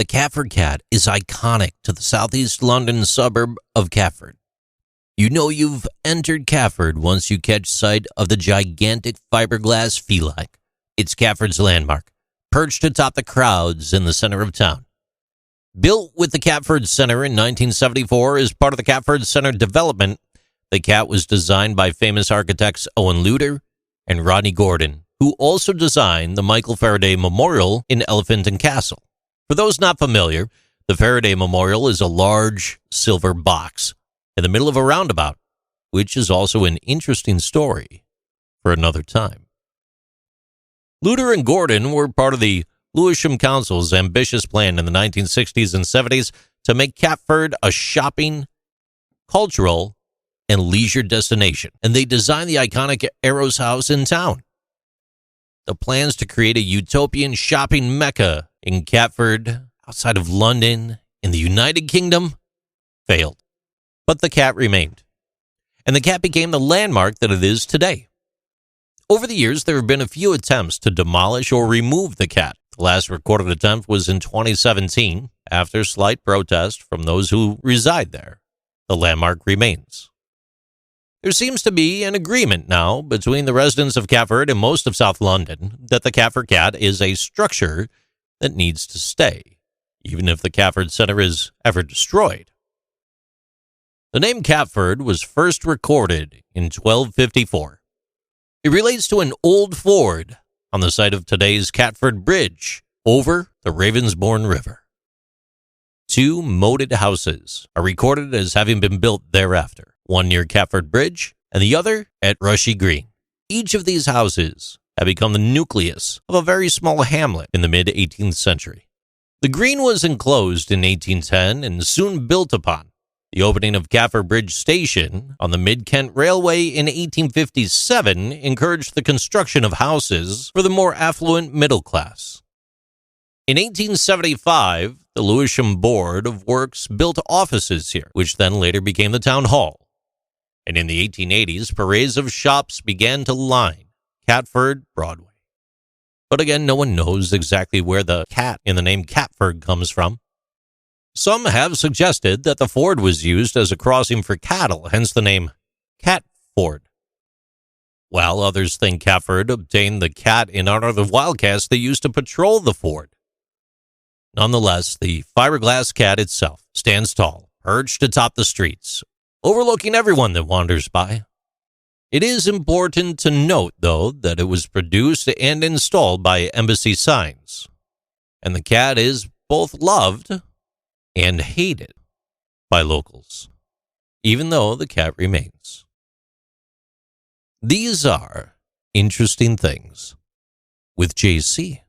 The Catford Cat is iconic to the southeast London suburb of Catford. You know you've entered Catford once you catch sight of the gigantic fiberglass feline. It's Catford's landmark, perched atop the crowds in the center of town. Built with the Catford Center in 1974 as part of the Catford Center development, the cat was designed by famous architects Owen Luter and Rodney Gordon, who also designed the Michael Faraday Memorial in Elephant and Castle. For those not familiar, the Faraday Memorial is a large silver box in the middle of a roundabout, which is also an interesting story for another time. Luter and Gordon were part of the Lewisham Council's ambitious plan in the 1960s and 70s to make Catford a shopping, cultural, and leisure destination, and they designed the iconic Arrows House in town. The plans to create a utopian shopping mecca in Catford, outside of London, in the United Kingdom, failed. But the cat remained, and the cat became the landmark that it is today. Over the years, there have been a few attempts to demolish or remove the cat. The last recorded attempt was in 2017, after slight protest from those who reside there. The landmark remains. There seems to be an agreement now between the residents of Catford and most of South London that the Catford Cat is a structure that needs to stay, even if the Catford Center is ever destroyed. The name Catford was first recorded in 1254. It relates to an old ford on the site of today's Catford Bridge over the Ravensbourne River. 2 moated houses are recorded as having been built thereafter, one near Catford Bridge and the other at Rushy Green. Each of these houses had become the nucleus of a very small hamlet in the mid-18th century. The green was enclosed in 1810 and soon built upon. The opening of Catford Bridge Station on the Mid-Kent Railway in 1857 encouraged the construction of houses for the more affluent middle class. In 1875, the Lewisham Board of Works built offices here, which then later became the town hall. And in the 1880s, parades of shops began to line Catford Broadway. But again, no one knows exactly where the cat in the name Catford comes from. Some have suggested that the ford was used as a crossing for cattle, hence the name Catford. While others think Catford obtained the cat in honor of the wildcats they used to patrol the ford. Nonetheless, the fiberglass cat itself stands tall, perched atop the streets, overlooking everyone that wanders by. It is important to note, though, that it was produced and installed by Embassy Signs, and the cat is both loved and hated by locals, even though the cat remains. These are interesting things with JC.